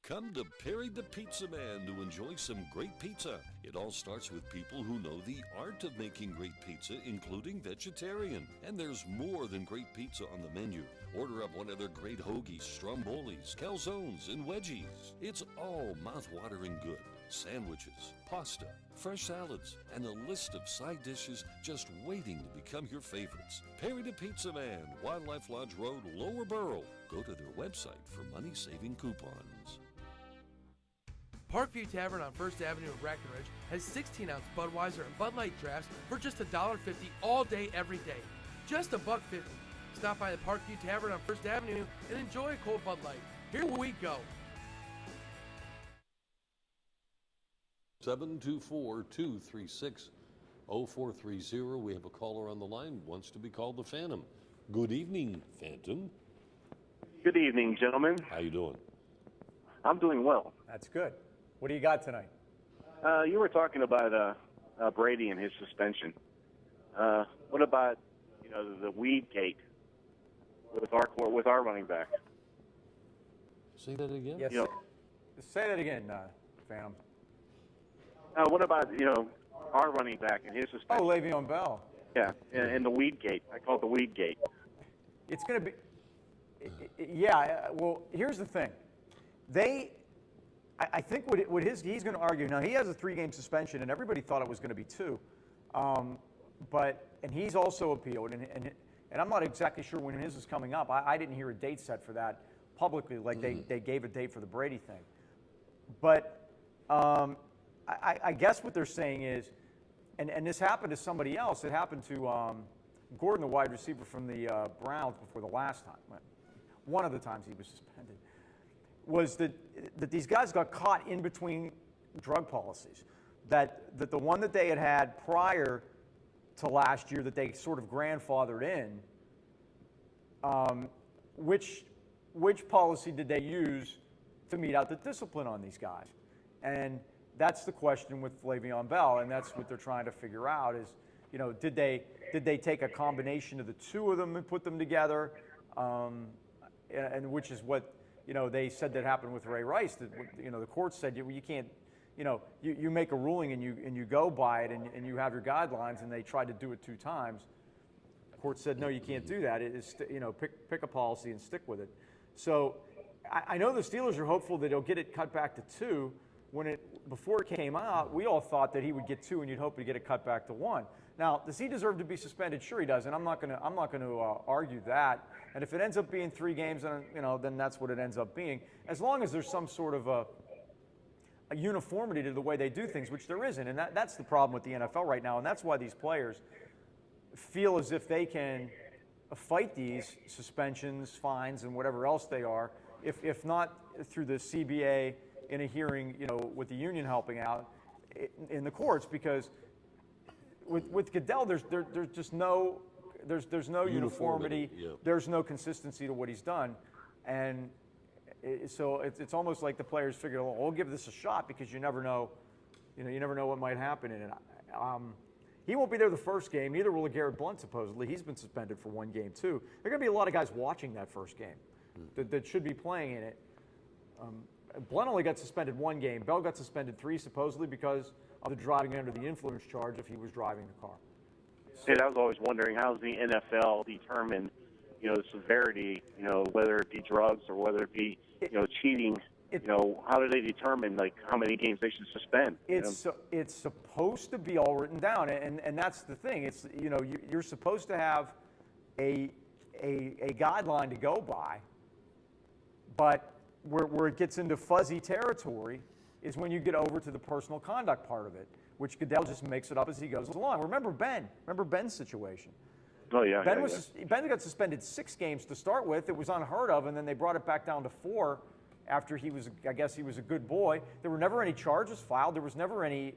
Come to Perry the Pizza Man to enjoy some great pizza. It all starts with people who know the art of making great pizza, including vegetarian. And there's more than great pizza on the menu. Order up one of their great hoagies, strombolis, calzones, and wedgies. It's all mouth-watering good. Sandwiches, pasta, fresh salads, and a list of side dishes just waiting to become your favorites. Perry the Pizza Man, Wildlife Lodge Road, Lower Borough. Go to their website for money-saving coupons. Parkview Tavern on First Avenue in Breckenridge has 16-ounce Budweiser and Bud Light drafts for just $1.50 all day, every day. Just $1.50. Stop by the Parkview Tavern on First Avenue and enjoy a cold Bud Light. Here we go. 724-236-0430. We have a caller on the line, wants to be called the Phantom. Good evening, Phantom. Good evening, gentlemen. How you doing? I'm doing well. That's good. What do you got tonight? You were talking about Brady and his suspension. What about the weed gate with our running back? Say that again. Yes. Say that again, Phantom. What about our running back and his suspension? Oh, Le'Veon Bell. Yeah, and the weed gate. I call it the weed gate. It's going to be. Yeah. Well, here's the thing. I think he's going to argue. Now he has a 3-game suspension, and everybody thought it was going to be 2. And he's also appealed, and I'm not exactly sure when his is coming up. I didn't hear a date set for that publicly, like they gave a date for the Brady thing. But I guess what they're saying is, and this happened to somebody else. It happened to Gordon, the wide receiver from the Browns, before the last time. One of the times he was suspended was that these guys got caught in between drug policies. That the one that they had prior to last year that they sort of grandfathered in, which policy did they use to mete out the discipline on these guys? And that's the question with Le'Veon Bell, and that's what they're trying to figure out is, did they take a combination of the two of them and put them together? And which is what, they said that happened with Ray Rice. That, the court said you can't, you make a ruling and you go by it and you have your guidelines, and they tried to do it 2 times. The court said, no, you can't do that. It is, pick a policy and stick with it. So I know the Steelers are hopeful that he'll get it cut back to 2. Before it came out, we all thought that he would get 2 and you'd hope to get it cut back to 1. Now, does he deserve to be suspended? Sure he does, and I'm not going to argue that. And if it ends up being 3 games, then that's what it ends up being. As long as there's some sort of a uniformity to the way they do things, which there isn't, and that's the problem with the NFL right now, and that's why these players feel as if they can fight these suspensions, fines, and whatever else they are, if not through the CBA in a hearing, with the union helping out in the courts, because with Goodell, there's just no uniformity. Yeah. There's no consistency to what he's done, and so it's almost like the players figure, well, we'll give this a shot because you never know, you never know what might happen in it. He won't be there the first game. Neither will Garrett Blunt, supposedly. He's been suspended for 1 game too. There are going to be a lot of guys watching that first game that should be playing in it. Blunt only got suspended 1 game. Bell got suspended 3, supposedly because of the driving under the influence charge if he was driving the car. I was always wondering, how does the NFL determine, the severity, whether it be drugs or whether it be, cheating? How do they determine how many games they should suspend? It's supposed to be all written down, and that's the thing. It's you're supposed to have a guideline to go by, but where it gets into fuzzy territory is when you get over to the personal conduct part of it, which Goodell just makes it up as he goes along. Remember Ben's situation. Oh yeah. Ben got suspended 6 games to start with. It was unheard of, and then they brought it back down to 4 after he was a good boy. There were never any charges filed. There was never any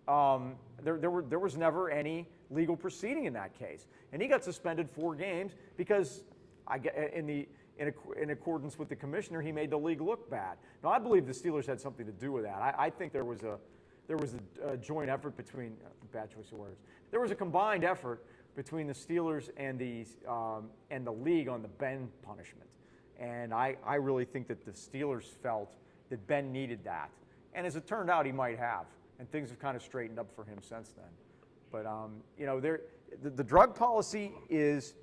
there was never any legal proceeding in that case, and he got suspended 4 games because in accordance with the commissioner, he made the league look bad. Now, I believe the Steelers had something to do with that. I think there was a joint effort between bad choice of words. There was a combined effort between the Steelers and the league on the Ben punishment, and I really think that the Steelers felt that Ben needed that, and as it turned out, he might have, and things have kind of straightened up for him since then. But the drug policy is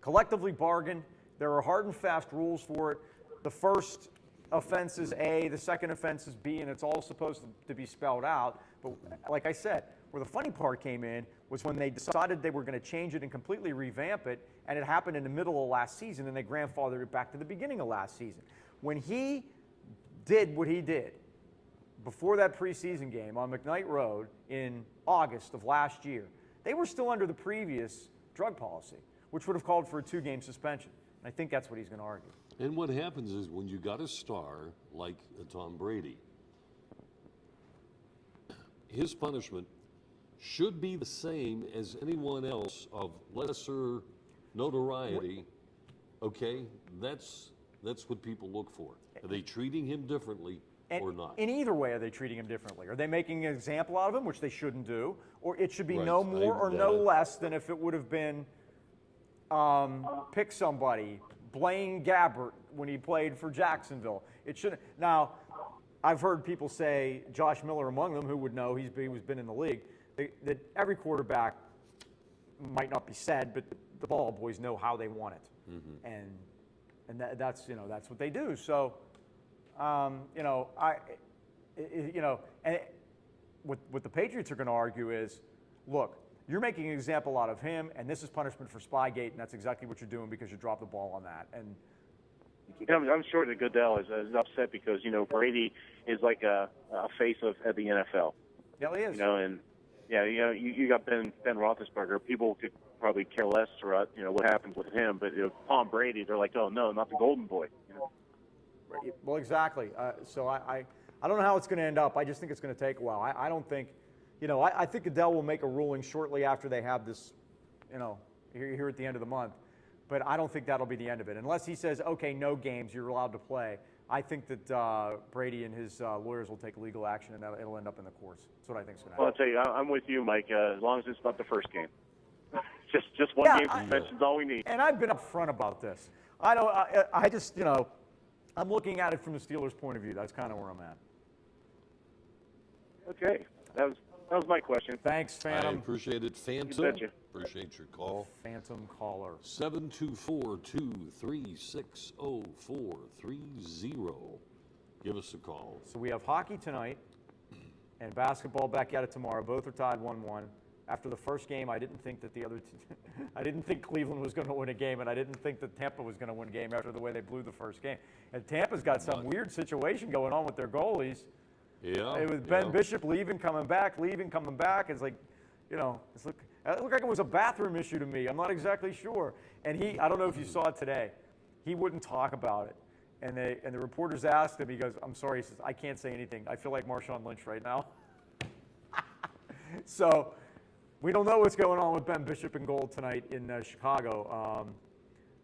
collectively bargained. There are hard and fast rules for it. The first offense is A, the second offense is B, and it's all supposed to be spelled out. But like I said, where the funny part came in was when they decided they were going to change it and completely revamp it, and it happened in the middle of last season, and they grandfathered it back to the beginning of last season. When he did what he did before that preseason game on McKnight Road in August of last year, they were still under the previous drug policy. which would have called for a 2-game suspension. And I think that's what he's going to argue. And what happens is when you got a star like Tom Brady, his punishment should be the same as anyone else of lesser notoriety. Okay, that's what people look for. Are they treating him differently or not? In either way, are they treating him differently? Are they making an example out of him, which they shouldn't do? Or it should be Right. no more or no less than if it would have been pick somebody, Blaine Gabbert, when he played for Jacksonville. It shouldn't. Now, I've heard people say, Josh Miller among them, who would know, he's been in the league, that every quarterback might not be said, but the ball boys know how they want it, and that's what they do. So, and what the Patriots are going to argue is, look, you're making an example out of him, and this is punishment for Spygate, and that's exactly what you're doing because you dropped the ball on that. And I'm sure that Goodell is upset because Brady is like a face of the NFL. Yeah, he is. And you got Ben Roethlisberger. People could probably care less about what happens with him, but Tom Brady, they're like, oh no, not the Golden Boy. Well, exactly. So I don't know how it's going to end up. I just think it's going to take a while. I don't think, I think Goodell will make a ruling shortly after they have this, here at the end of the month. But I don't think that'll be the end of it. Unless he says, okay, no games, you're allowed to play. I think that Brady and his lawyers will take legal action, and it'll end up in the courts. That's what I think is going to happen. Well, I'll tell you, I'm with you, Mike, as long as it's not the first game. just one game suspension is all we need. And I've been upfront about this. I just, I'm looking at it from the Steelers' point of view. That's kind of where I'm at. Okay. That was my question. Thanks, Phantom. I appreciate it, Phantom. You betcha. Appreciate your call. Phantom caller. 724-236-0430. Give us a call. So we have hockey tonight and basketball back at it tomorrow. Both are tied 1-1. After the first game, I didn't think that I didn't think Cleveland was going to win a game, and I didn't think that Tampa was going to win a game after the way they blew the first game. And Tampa's got some weird situation going on with their goalies. Yeah. It was Ben Bishop leaving, coming back. It's like, it looked like it was a bathroom issue to me. I'm not exactly sure. And I don't know if you saw it today. He wouldn't talk about it. And the reporters asked him, he goes, I'm sorry, he says, I can't say anything. I feel like Marshawn Lynch right now. So we don't know what's going on with Ben Bishop in goal tonight in Chicago.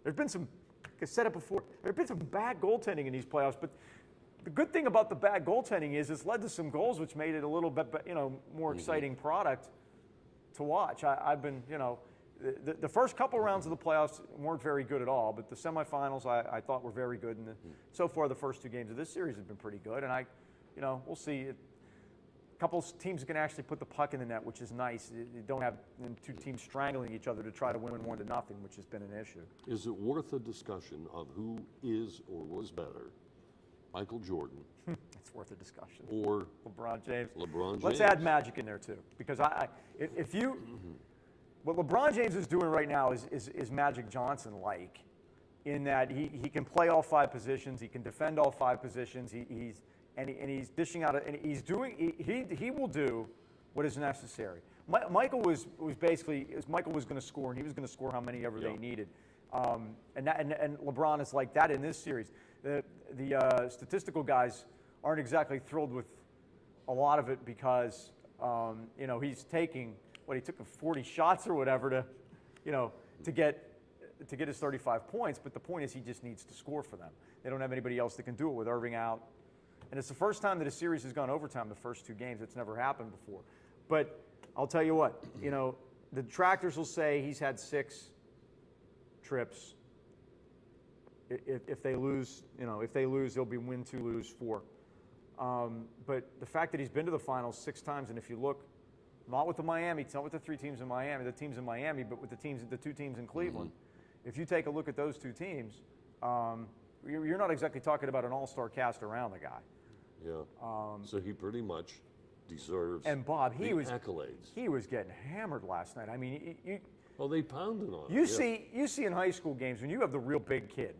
There's been some, like I said it before, there's been some bad goaltending in these playoffs, but the good thing about the bad goaltending is it's led to some goals, which made it a little bit, more exciting product to watch. I've been, the first couple rounds of the playoffs weren't very good at all, but the semifinals I thought were very good, and so far the first 2 games of this series have been pretty good. And we'll see. A couple of teams can actually put the puck in the net, which is nice. You don't have 2 teams strangling each other to try to win 1-0, which has been an issue. Is it worth a discussion of who is or was better, Michael Jordan? It's worth a discussion. Or LeBron James. LeBron James. Let's add Magic in there too, because what LeBron James is doing right now is Magic Johnson-like, in that he can play all 5 positions, he can defend all 5 positions, he's dishing out, and he will do what is necessary. Michael was basically Michael was going to score, and he was going to score how many ever they needed, and LeBron is like that in this series. The statistical guys aren't exactly thrilled with a lot of it because he's taking he took 40 shots or whatever to get his 35 points. But the point is he just needs to score for them. They don't have anybody else that can do it with Irving out, and it's the first time that a series has gone overtime. The first 2 games, it's never happened before. But I'll tell you what, the detractors will say he's had 6 trips. If they lose, they'll be win 2, lose 4. But the fact that he's been to the finals 6 times, and if you look, not with the Miami, not with the 3 teams in Miami, the teams in Miami, but with the 2 teams in Cleveland. If you take a look at those 2 teams, you're not exactly talking about an all-star cast around the guy. Yeah. So he pretty much deserves. And Bob, he was accolades. He was getting hammered last night. I mean, they pounded on him. You see in high school games when you have the real big kid.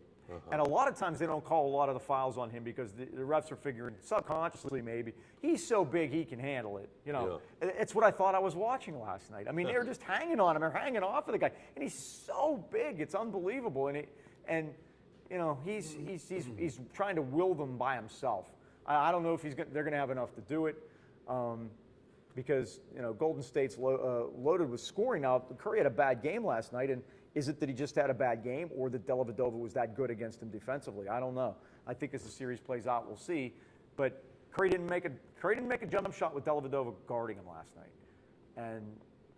And a lot of times they don't call a lot of the fouls on him because the refs are figuring subconsciously maybe he's so big he can handle it. You know, it's what I thought I was watching last night. I mean, they were just hanging on him or hanging off of the guy, and he's so big, it's unbelievable. And you know, he's trying to will them by himself. I don't know if they're going to have enough to do it. Because, you know, Golden State's loaded with scoring. Now, Curry had a bad game last night, and is it that he just had a bad game or that Dellavedova was that good against him defensively? I don't know. I think as the series plays out, we'll see. But Curry didn't make a jump shot with Dellavedova guarding him last night. And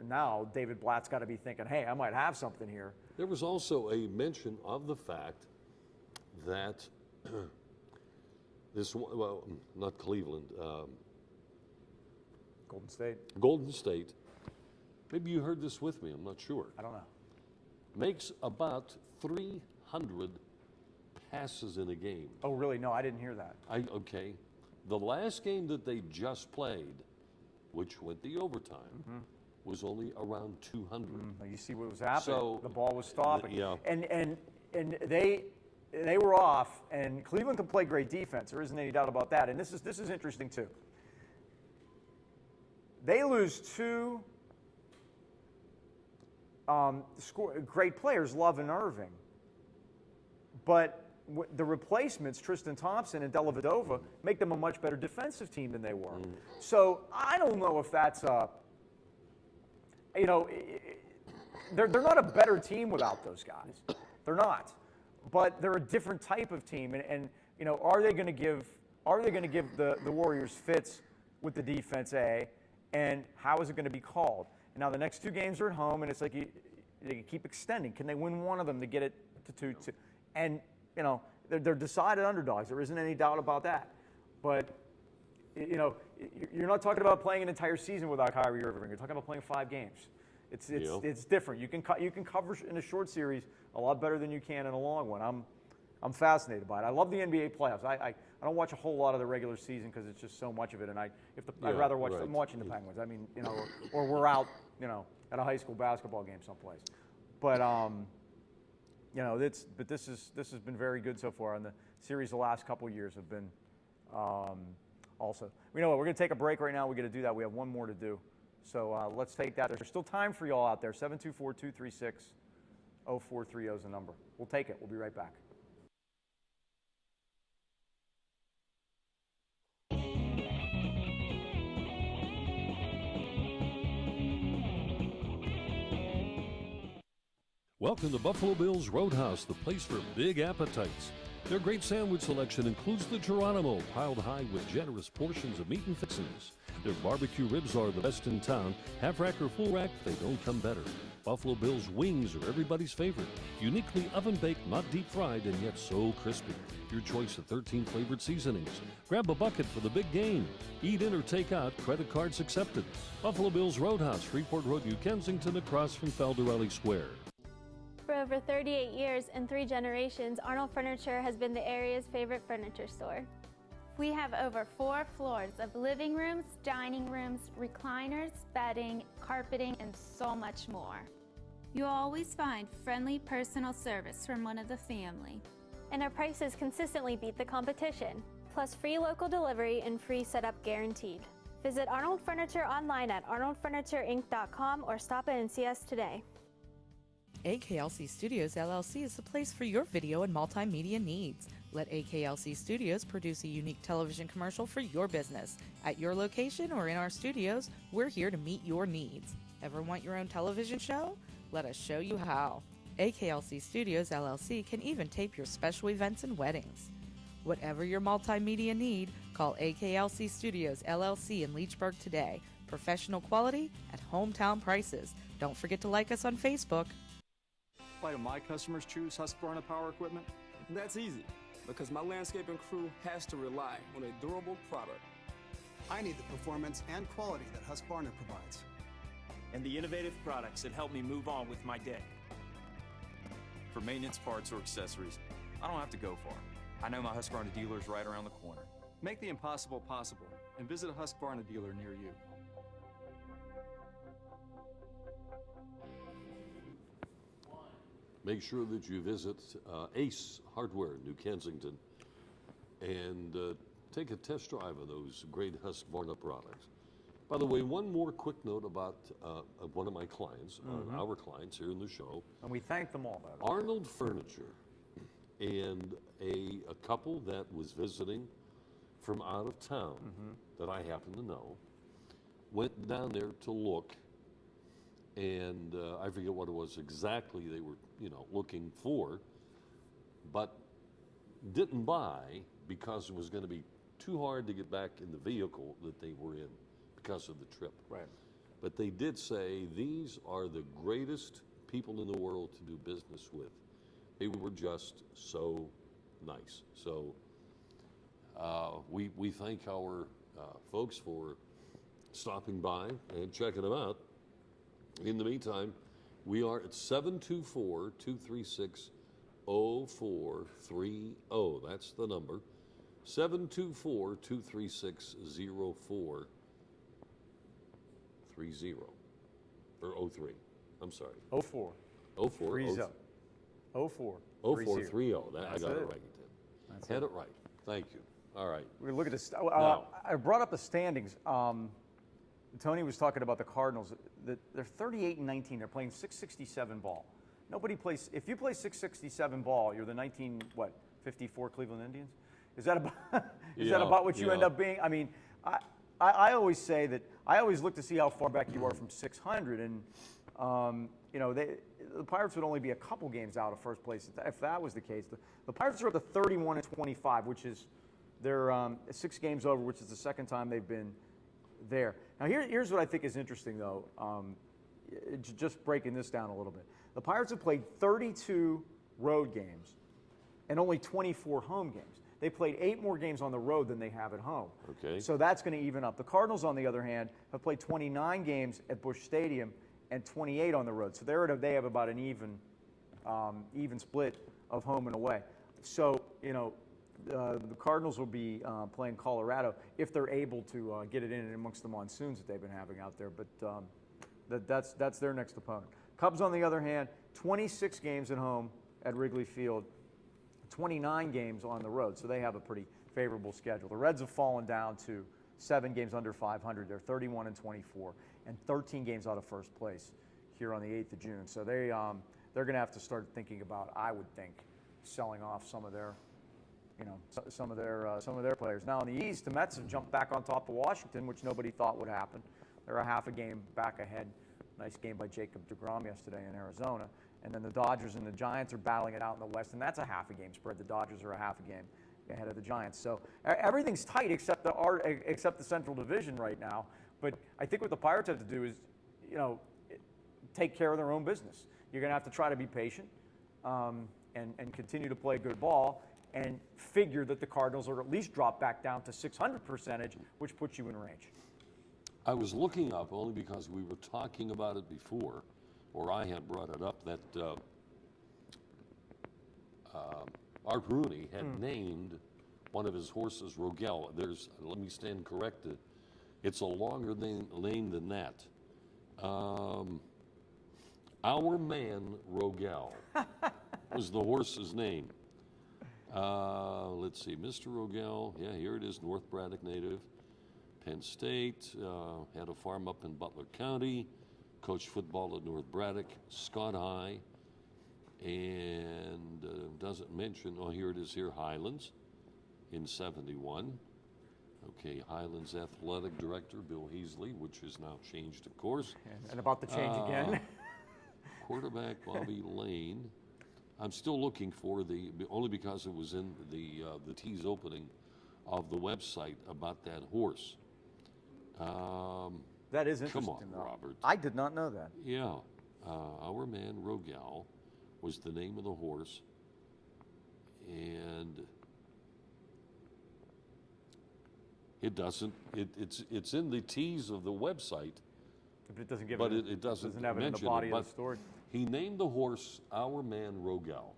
now David Blatt's got to be thinking, hey, I might have something here. There was also a mention of the fact that well, not Cleveland, Golden State, maybe you heard this with me, I'm not sure. I don't know. Makes about 300 passes in a game. Oh, really? No, I didn't hear that. Okay. The last game that they just played, which went the overtime, was only around 200. You see what was happening. So, the ball was stopping. Yeah. And they were off, and Cleveland can play great defense. There isn't any doubt about that. And this is interesting, too. They lose two great players, Love and Irving. But the replacements, Tristan Thompson and Dellavedova, make them a much better defensive team than they were. So I don't know if that's you know, they're not a better team without those guys. They're not. But they're a different type of team. And you know, are they going to give the Warriors fits with the defense, A? And how is it going to be called? Now, the next two games are at home, and it's like they can keep extending. Can they win one of them to get it to 2-2? And, you know, they're decided underdogs. There isn't any doubt about that. But, you know, you're not talking about playing an entire season without Kyrie Irving. You're talking about playing 5 games. It's different. You can cover in a short series a lot better than you can in a long one. I'm fascinated by it. I love the NBA playoffs. I don't watch a whole lot of the regular season because it's just so much of it, and I'd rather watch. Right. I'm watching the Penguins. I mean, you know, or we're out, you know, at a high school basketball game someplace. But you know, this has been very good so far, and the series the last couple years have been also. You know what? We're going to take a break right now. We're going to do that. We have one more to do, so let's take that. There's still time for y'all out there. 724-236-0430 is the number. We'll take it. We'll be right back. Welcome to Buffalo Bill's Roadhouse, the place for big appetites. Their great sandwich selection includes the Geronimo, piled high with generous portions of meat and fixings. Their barbecue ribs are the best in town. Half rack or full rack, they don't come better. Buffalo Bill's wings are everybody's favorite. Uniquely oven-baked, not deep-fried, and yet so crispy. Your choice of 13 flavored seasonings. Grab a bucket for the big game. Eat in or take out, credit cards accepted. Buffalo Bill's Roadhouse, Freeport Road, New Kensington, across from Faldarelli Square. For over 38 years and 3 generations, Arnold Furniture has been the area's favorite furniture store. We have over 4 floors of living rooms, dining rooms, recliners, bedding, carpeting, and so much more. You'll always find friendly personal service from one of the family. And our prices consistently beat the competition, plus free local delivery and free setup guaranteed. Visit Arnold Furniture online at arnoldfurnitureinc.com or stop in and see us today. AKLC Studios LLC is the place for your video and multimedia needs. Let AKLC Studios produce a unique television commercial for your business. At your location or in our studios, we're here to meet your needs. Ever want your own television show? Let us show you how. AKLC Studios LLC can even tape your special events and weddings. Whatever your multimedia need, call AKLC Studios LLC in Leechburg today. Professional quality at hometown prices. Don't forget to like us on Facebook. Why do my customers choose Husqvarna Power Equipment? That's easy, because my landscaping crew has to rely on a durable product. I need the performance and quality that Husqvarna provides. And the innovative products that help me move on with my day. For maintenance parts or accessories, I don't have to go far. I know my Husqvarna dealer is right around the corner. Make the impossible possible and visit a Husqvarna dealer near you. make sure that you visit Ace Hardware, New Kensington, and take a test drive of those great Husqvarna products. By the way, one more quick note about one of my clients, our clients here in the show. And we thank them all, by the way. Arnold Furniture, and a couple that was visiting from out of town that I happen to know, went down there to look, and I forget what it was exactly they were, looking for, but didn't buy because it was going to be too hard to get back in the vehicle that they were in because of the trip. Right. But they did say these are the greatest people in the world to do business with. They were just so nice. So we thank our folks for stopping by and checking them out. In the meantime, we are at 724-236-0430. That's the number. 724-236-0430. Or 03. I'm sorry. 04. 04. 30. 04. 0430. I got it right. Had it right. Thank you. All right. We look at this. I brought up the standings. Tony was talking about the Cardinals. They're 38-19. They're playing 667 ball. Nobody plays. If you play 667 ball, you're the 54 Cleveland Indians. Is that about? That about what you end up being? I mean, I always say that I always look to see how far back you are from 600, and the Pirates would only be a couple games out of first place if that was the case. The Pirates are up to 31-25, which is they're 6 games over, which is the second time they've been there. Now here's what I think is interesting, though. Just breaking this down a little bit, the Pirates have played 32 road games and only 24 home games. They played 8 more games on the road than they have at home. Okay. So that's going to even up. The Cardinals, on the other hand, have played 29 games at Busch Stadium and 28 on the road. So they have about an even split of home and away. So, the Cardinals will be playing Colorado if they're able to get it in amongst the monsoons that they've been having out there. But that's their next opponent. Cubs, on the other hand, 26 games at home at Wrigley Field, 29 games on the road, so they have a pretty favorable schedule. The Reds have fallen down to 7 games under 500. They're 31-24 and 13 games out of first place here on the 8th of June. So they're going to have to start thinking about, I would think, selling off some of their players. Now in the East, the Mets have jumped back on top of Washington, which nobody thought would happen. They're a half a game back ahead. Nice game by Jacob deGrom yesterday in Arizona. And then the Dodgers and the Giants are battling it out in the West, and that's a half a game spread. The Dodgers are a half a game ahead of the Giants. So everything's tight except the Central Division right now. But I think what the Pirates have to do is, take care of their own business. You're going to have to try to be patient and continue to play good ball and figure that the Cardinals will at least drop back down to 600 percentage, which puts you in range. I was looking up only because we were talking about it before, or I had brought it up, that Art Rooney had named one of his horses Rogel. Let me stand corrected. It's a longer name than that. Our Man Rogel was the horse's name. Let's see, Mr. Rogel, yeah, here it is, North Braddock native, Penn State, had a farm up in Butler County, coached football at North Braddock, Scott High, and doesn't mention, here it is here, Highlands in 71. Okay, Highlands athletic director, Bill Heasley, which has now changed, of course. And about to change again. Quarterback Bobby Lane. I'm still looking for only because it was in the tease opening of the website about that horse. That is interesting, come on, though. Robert. I did not know that. Yeah. Our Man Rogel was the name of the horse. And it doesn't, it's in the tease of the website. But it doesn't give it doesn't have it in the body of the story. He named the horse Our Man Rogel.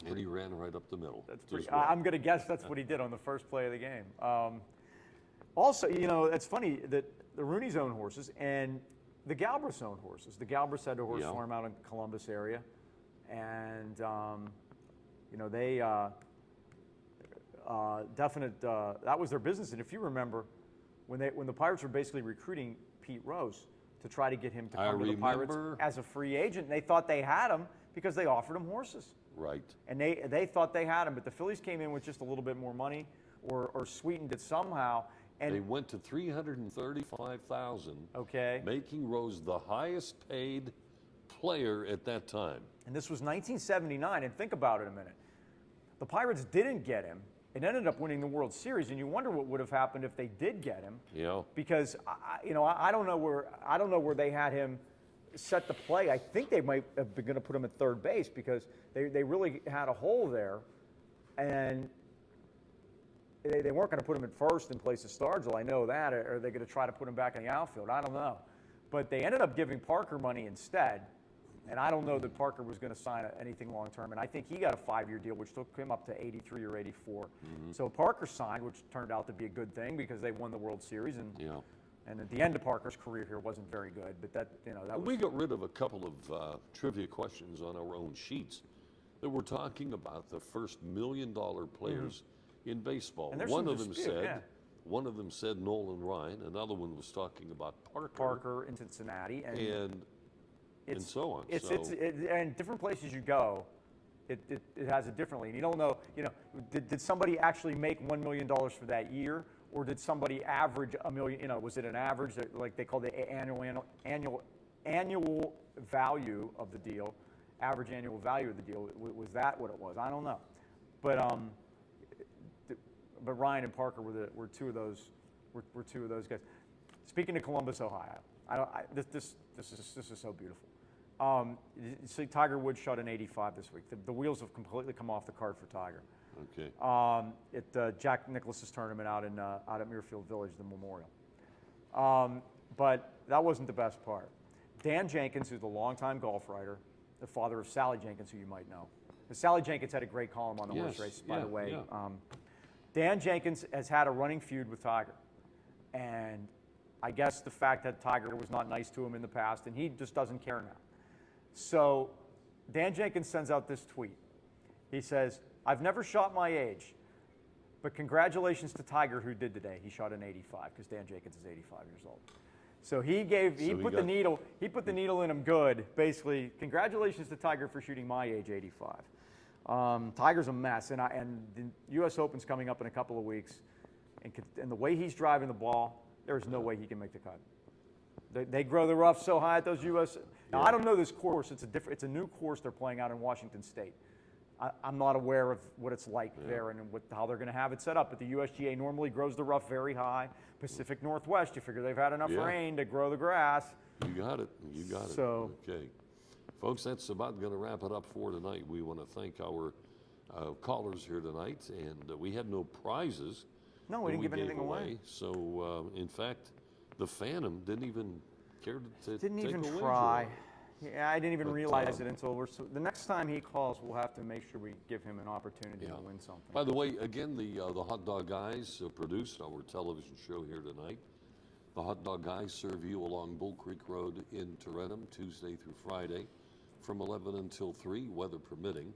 And he ran right up the middle. That's pretty. I'm going to guess that's what he did on the first play of the game. Also, it's funny that the Rooney's own horses, and The Galbraiths owned horses. The Galbraiths had a horse farm out in Columbus area, and you know, they that was their business. And if you remember, when the Pirates were basically recruiting Pete Rose to try to get him to come to the Pirates as a free agent, they thought they had him because they offered him horses. Right. And they thought they had him, but the Phillies came in with just a little bit more money, or sweetened it somehow. And they went to $335,000. Okay. Making Rose the highest paid player at that time. And this was 1979. And think about it a minute. The Pirates didn't get him. It ended up winning the World Series, and you wonder what would have happened if they did get him. Yeah. Because I don't know where they had him set to play. I think they might have been going to put him at third base because they really had a hole there, and they weren't going to put him at first in place of Stargell. I know that. Or are they going to try to put him back in the outfield? I don't know. But they ended up giving Parker money instead. And I don't know that Parker was going to sign anything long term. And I think he got a 5-year deal, which took him up to 83 or 84. Mm-hmm. So Parker signed, which turned out to be a good thing because they won the World Series. And and at the end of Parker's career here wasn't very good. But that we got rid of a couple of trivia questions on our own sheets that were talking about the first $1 million players in baseball. One of them said Nolan Ryan. Another one was talking about Parker in Cincinnati, and so on. And different places you go, it has it differently. And you don't know, did somebody actually make $1 million for that year, or did somebody average $1 million? Was it an average, like they call the annual value of the deal, average annual value of the deal? Was that what it was? I don't know, but Ryan and Parker were two of those guys. Speaking of Columbus, Ohio, this is so beautiful. You see, Tiger Woods shot an 85 this week. The wheels have completely come off the cart for Tiger. Okay. At Jack Nicklaus's tournament out at Muirfield Village, the Memorial. But that wasn't the best part. Dan Jenkins, who's a longtime golf writer, the father of Sally Jenkins, who you might know. Sally Jenkins had a great column on the horse race, by the way. Yeah. Dan Jenkins has had a running feud with Tiger. And I guess the fact that Tiger was not nice to him in the past, and he just doesn't care now. So Dan Jenkins sends out this tweet. He says, "I've never shot my age, but congratulations to Tiger, who did today. He shot an 85," because Dan Jenkins is 85 years old. So he put the needle in him good. Basically, congratulations to Tiger for shooting my age, 85. Tiger's a mess, and the U.S. Open's coming up in a couple of weeks, and the way he's driving the ball, there's no way he can make the cut. They grow the rough so high at those U.S. Now, I don't know this course. It's a new course they're playing out in Washington State. I'm not aware of what it's like there and how they're going to have it set up. But the USGA normally grows the rough very high. Pacific Northwest, you figure they've had enough rain to grow the grass. You got it. So, okay. Folks, that's about going to wrap it up for tonight. We want to thank our callers here tonight. And we had no prizes. No, we didn't give anything away. So, in fact, the Phantom didn't even care to didn't take even a try. Yeah, I didn't even realize it until the next time he calls, we'll have to make sure we give him an opportunity to win something. By the way, again, the Hot Dog Guys produced our television show here tonight. The Hot Dog Guys serve you along Bull Creek Road in Tarentum, Tuesday through Friday, from 11 until 3, weather permitting.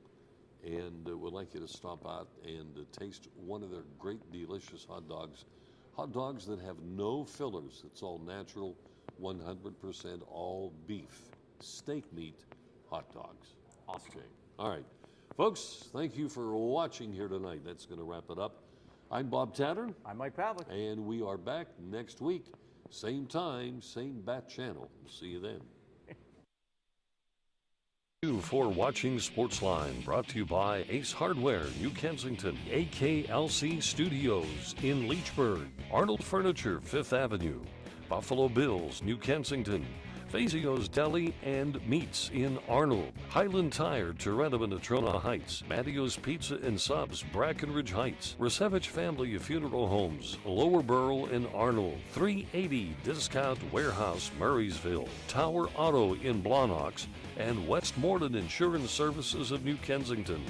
And we'd like you to stop out and taste one of their great, delicious hot dogs. Hot dogs that have no fillers. It's all natural, 100% all beef. Steak meat hot dogs. Awesome. Okay. All right. Folks, thank you for watching here tonight. That's going to wrap it up. I'm Bob Tattern. I'm Mike Pavlik. And we are back next week. Same time, same bat channel. See you then. Thank you for watching Sportsline, brought to you by Ace Hardware, New Kensington, AKLC Studios in Leechburg, Arnold Furniture, 5th Avenue, Buffalo Bills, New Kensington, Fazio's Deli and Meats in Arnold, Highland Tire, Tarentum and Natrona Heights, Mattio's Pizza and Subs, Brackenridge Heights, Resevich Family Funeral Homes, Lower Burl in Arnold, 380 Discount Warehouse, Murraysville, Tower Auto in Blawnox, and Westmoreland Insurance Services of New Kensington.